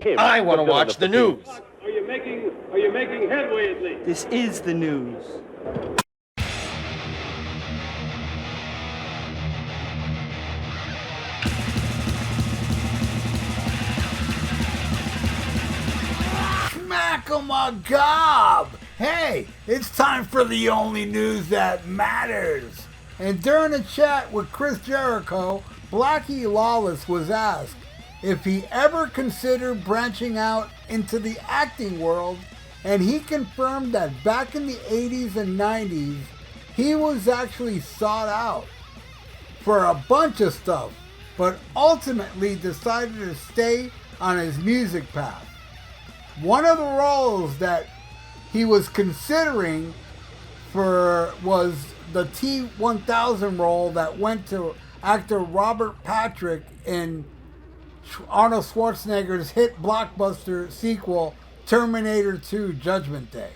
him. I want to watch the news. Are you making headway at least? This is the news. Smack-a-ma-gob! Hey, it's time for the only news that matters. And during a chat with Chris Jericho, Blackie Lawless was asked if he ever considered branching out into the acting world, and he confirmed that back in the 80s and 90s, he was actually sought out for a bunch of stuff, but ultimately decided to stay on his music path. One of the roles that he was considering for was the T-1000 role that went to actor Robert Patrick in Arnold Schwarzenegger's hit blockbuster sequel, Terminator 2 Judgment Day.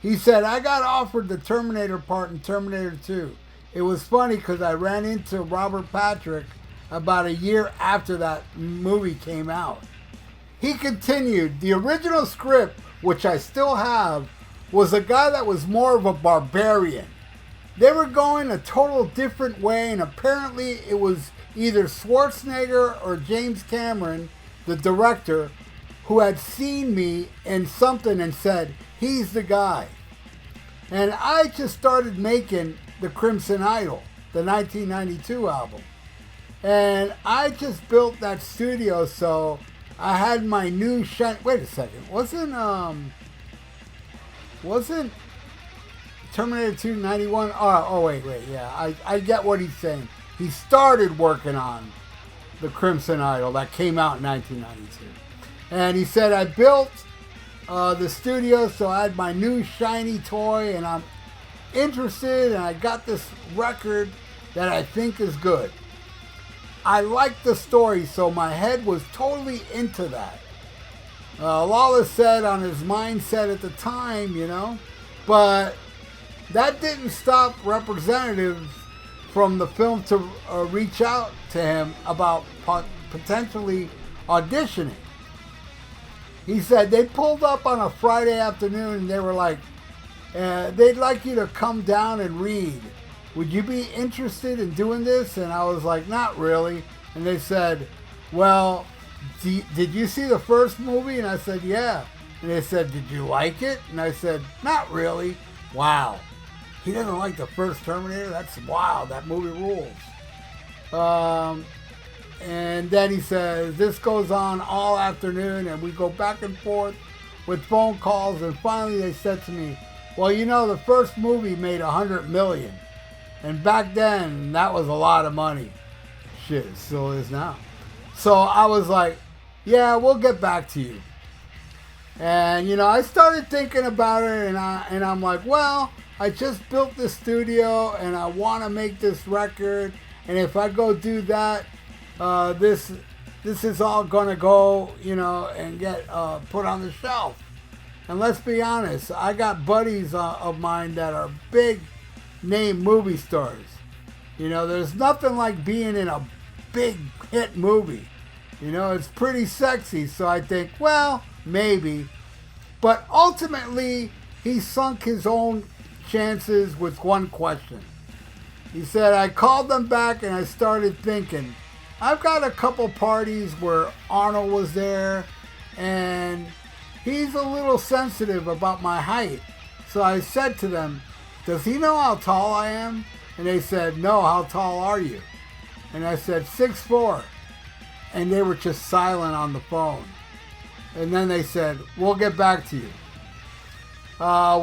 He said, I got offered the Terminator part in Terminator 2. It was funny because I ran into Robert Patrick about a year after that movie came out. He continued, the original script, which I still have, was a guy that was more of a barbarian. They were going a total different way, and apparently it was either Schwarzenegger or James Cameron, the director, who had seen me in something and said, he's the guy. And I just started making The Crimson Idol, the 1992 album. And I just built that studio, so I had my new shine. Wait a second. Wasn't Terminator 2 91? Oh, wait. Yeah, I get what he's saying. He started working on The Crimson Idol that came out in 1992. And he said, I built the studio, so I had my new shiny toy, and I'm interested, and I got this record that I think is good. I like the story, so my head was totally into that. Lawless said on his mindset at the time, but that didn't stop representatives from the film to reach out to him about potentially auditioning. He said they pulled up on a Friday afternoon and they were like, they'd like you to come down and read. Would you be interested in doing this? And I was like, not really. And they said, well, did you see the first movie? And I said, yeah. And they said, did you like it? And I said, not really. Wow. He doesn't like the first Terminator? That's wild. That movie rules. And then he says, this goes on all afternoon, and we go back and forth with phone calls, and finally they said to me, well, the first movie made $100 million. And back then, that was a lot of money. Shit, it still is now. So I was like, yeah, we'll get back to you. And, I started thinking about it, and I'm like, well, I just built this studio, and I want to make this record, and if I go do that, this is all going to go, and get put on the shelf. And let's be honest, I got buddies of mine that are big name movie stars. There's nothing like being in a big hit movie. It's pretty sexy. So I think, well, maybe. But ultimately, he sunk his own chances with one question. He said, I called them back and I started thinking, I've got a couple parties where Arnold was there, and he's a little sensitive about my height. So I said to them, does he know how tall I am? And they said, no, how tall are you? And I said, 6'4". And they were just silent on the phone. And then they said, we'll get back to you.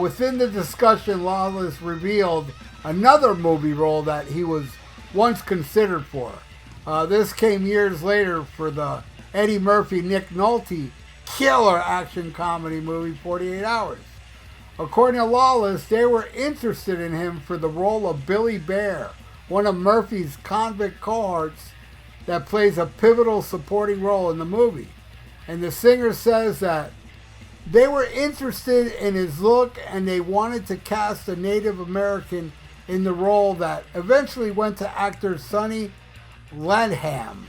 Within the discussion, Lawless revealed another movie role that he was once considered for. This came years later for the Eddie Murphy, Nick Nolte killer action comedy movie 48 Hours. According to Lawless, they were interested in him for the role of Billy Bear, one of Murphy's convict cohorts that plays a pivotal supporting role in the movie. And the singer says that they were interested in his look and they wanted to cast a Native American in the role that eventually went to actor Sonny Lanham.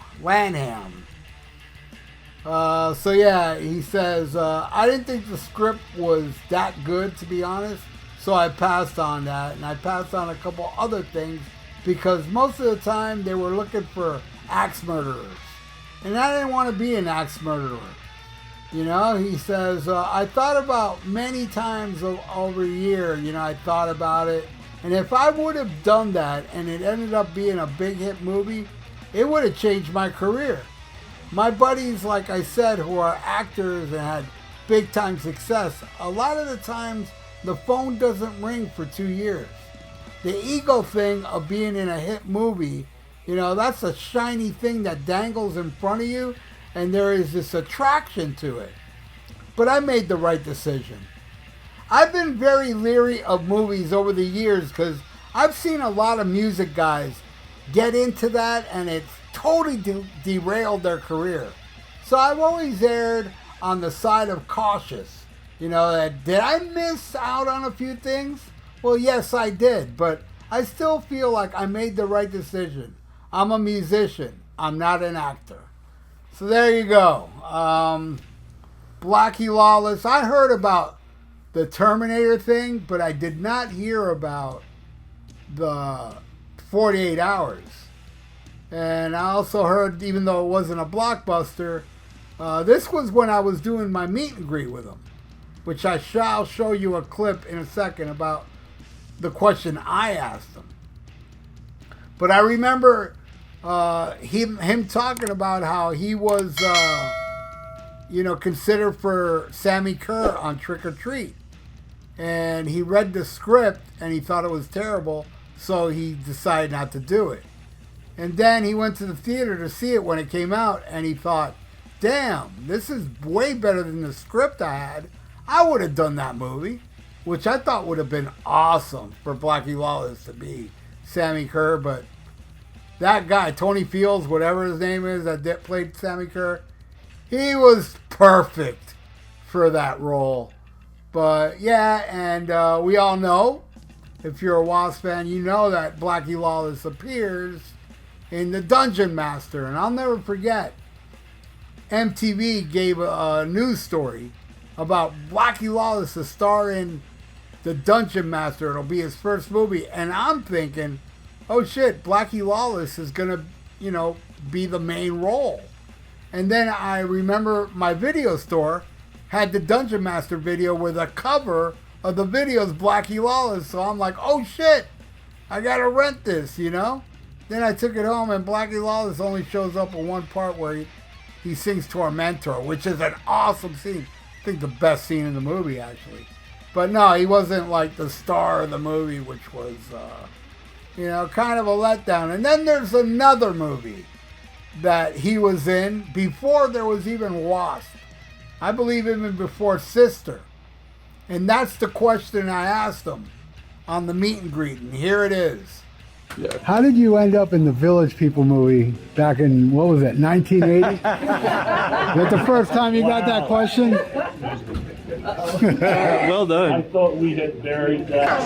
So yeah, he says, I didn't think the script was that good, to be honest. So I passed on that, and I passed on a couple other things because most of the time they were looking for axe murderers. And I didn't want to be an axe murderer. You know, he says, I thought about many times over a year, you know, I thought about it. And if I would have done that and it ended up being a big hit movie, it would have changed my career. My buddies, like I said, who are actors and had big time success, a lot of the times the phone doesn't ring for 2 years. The ego thing of being in a hit movie, you know, that's a shiny thing that dangles in front of you, and there is this attraction to it. But I made the right decision. I've been very leery of movies over the years because I've seen a lot of music guys get into that and it's totally derailed their career. So I've always erred on the side of cautious. You know, did I miss out on a few things? Well, yes, I did, but I still feel like I made the right decision. I'm a musician. I'm not an actor. So there you go. Blackie Lawless. I heard about the Terminator thing, but I did not hear about the 48 hours. And I also heard, even though it wasn't a Blockbuster, this was when I was doing my meet and greet with him, which I shall show you a clip in a second about the question I asked him. But I remember him talking about how he was, considered for Sammy Kerr on Trick or Treat. And he read the script and he thought it was terrible, so he decided not to do it. And then he went to the theater to see it when it came out, and he thought, damn, this is way better than the script I had. I would have done that movie, which I thought would have been awesome for Blackie Lawless to be Sammy Kerr. But that guy, Tony Fields, whatever his name is, that played Sammy Kerr, he was perfect for that role. But yeah, and we all know, if you're a W.A.S.P fan, you know that Blackie Lawless appears in The Dungeon Master. And I'll never forget, MTV gave a news story about Blackie Lawless to star in The Dungeon Master. It'll be his first movie. And I'm thinking, oh shit, Blackie Lawless is going to, be the main role. And then I remember my video store had the Dungeon Master video where the cover of the video is Blackie Lawless. So I'm like, oh shit, I got to rent this, Then I took it home and Blackie Lawless only shows up in one part where he sings Tormentor, which is an awesome scene. I think the best scene in the movie, actually. But no, he wasn't like the star of the movie, which was, kind of a letdown. And then there's another movie that he was in before there was even W.A.S.P. I believe even before Sister. And that's the question I asked him on the meet and greet. And here it is. Yeah. How did you end up in the Village People movie back in, 1980? Is that the first time you got that question? Well done. I thought we had buried that.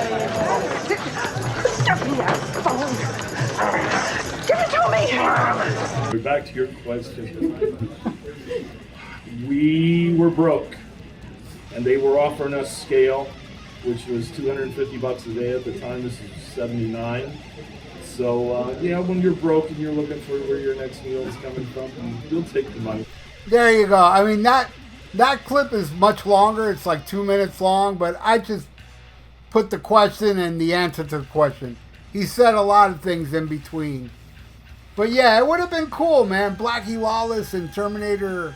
Give it to me! Back to your question. We were broke, and they were offering us scale, which was $250 a day at the time. This is '79. So, when you're broke and you're looking for where your next meal is coming from, you'll take the money. There you go. I mean, that clip is much longer. It's like 2 minutes long, but I just put the question and the answer to the question. He said a lot of things in between. But yeah, it would have been cool, man. Blackie Lawless in Terminator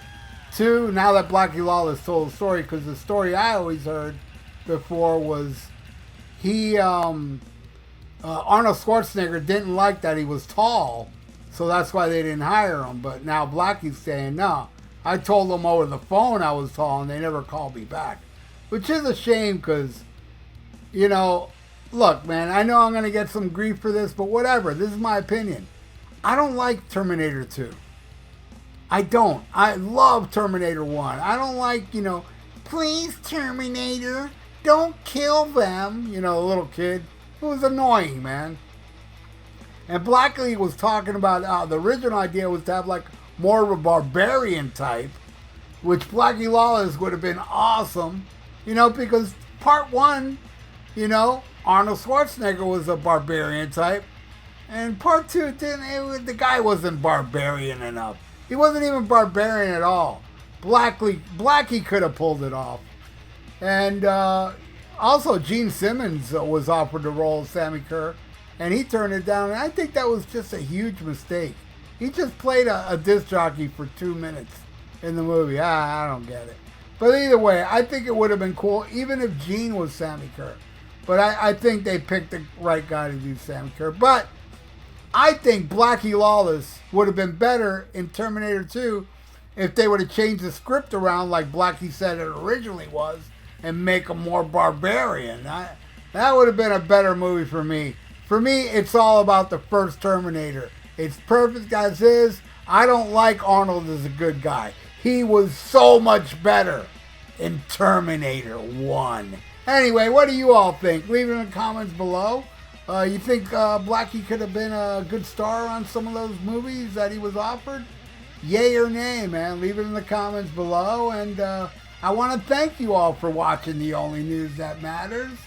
2. Now that Blackie Lawless told the story, because the story I always heard before was Arnold Schwarzenegger didn't like that he was tall, so that's why they didn't hire him. But now Blackie's saying, no, I told them over the phone I was tall and they never called me back. Which is a shame because, look, man, I know I'm going to get some grief for this, but whatever. This is my opinion. I don't like Terminator 2. I don't. I love Terminator 1. I don't like, please, Terminator, don't kill them. A little kid. It was annoying, man. And Blackie was talking about the original idea was to have like more of a barbarian type, which Blackie Lawless would have been awesome, you know, because part one, you know, Arnold Schwarzenegger was a barbarian type, and part two, the guy wasn't barbarian enough. He wasn't even barbarian at all. Blackie could have pulled it off. And also, Gene Simmons was offered the role of Sammy Kerr, and he turned it down. And I think that was just a huge mistake. He just played a disc jockey for 2 minutes in the movie. I don't get it. But either way, I think it would have been cool, even if Gene was Sammy Kerr. But I think they picked the right guy to do Sammy Kerr. But I think Blackie Lawless would have been better in Terminator 2 if they would have changed the script around like Blackie said it originally was and make him more barbarian. That would have been a better movie for me. For me, it's all about the first Terminator. It's perfect as is. I don't like Arnold as a good guy. He was so much better in Terminator 1. Anyway, what do you all think? Leave it in the comments below. You think Blackie could have been a good star on some of those movies that he was offered? Yay or nay, man? Leave it in the comments below. And I want to thank you all for watching The Only News That Matters.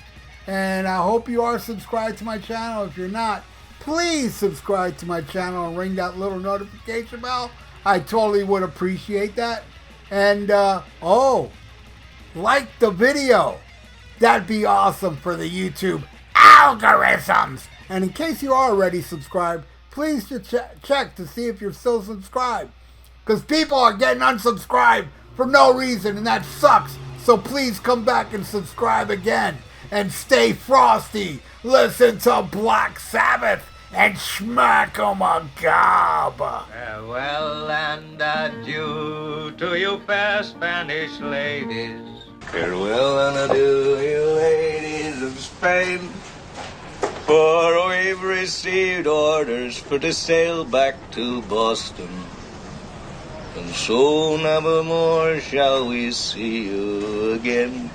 And I hope you are subscribed to my channel. If you're not, please subscribe to my channel and ring that little notification bell. I totally would appreciate that. And, like the video. That'd be awesome for the YouTube algorithms. And in case you are already subscribed, please just check to see if you're still subscribed. Because people are getting unsubscribed for no reason, and that sucks. So please come back and subscribe again. And stay frosty. Listen to Black Sabbath and smack 'em a gob. Farewell and adieu to you fair Spanish ladies. Farewell and adieu, you ladies of Spain. For we've received orders for to sail back to Boston. And so never more shall we see you again.